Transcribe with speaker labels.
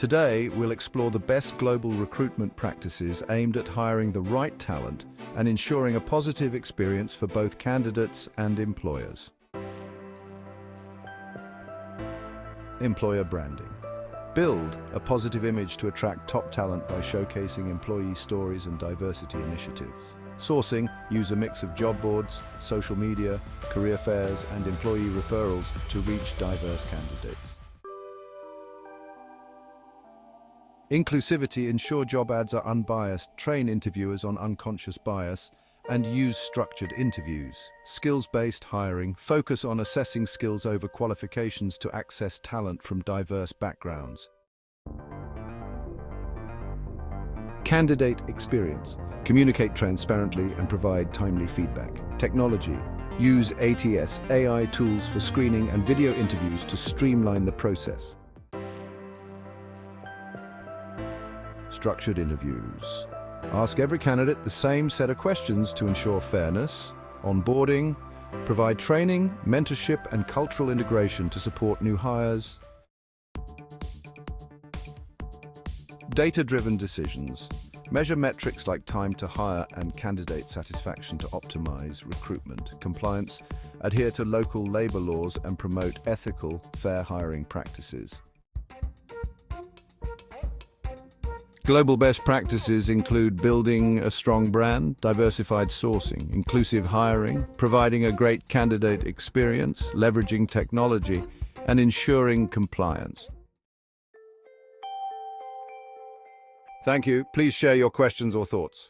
Speaker 1: Today, we'll explore the best global recruitment practices aimed at hiring the right talent and ensuring a positive experience for both candidates and employers. Employer branding. Build a positive image to attract top talent by showcasing employee stories and diversity initiatives. Sourcing. Use a mix of job boards, social media, career fairs, and employee referrals to reach diverse candidates. Inclusivity. Ensure job ads are unbiased, train interviewers on unconscious bias, and use structured interviews. Skills-based hiring. Focus on assessing skills over qualifications to access talent from diverse backgrounds. Candidate experience. Communicate transparently and provide timely feedback. Technology. Use ATS AI tools for screening and video interviews to streamline the process. Structured interviews. Ask every candidate the same set of questions to ensure fairness. Onboarding. Provide training, mentorship, and cultural integration to support new hires. Data-driven decisions. Measure metrics like time to hire and candidate satisfaction to optimize recruitment. Compliance. Adhere to local labor laws and promote ethical, fair hiring practices. Global best practices include building a strong brand, diversified sourcing, inclusive hiring, providing a great candidate experience, leveraging technology, and ensuring compliance. Thank you. Please share your questions or thoughts.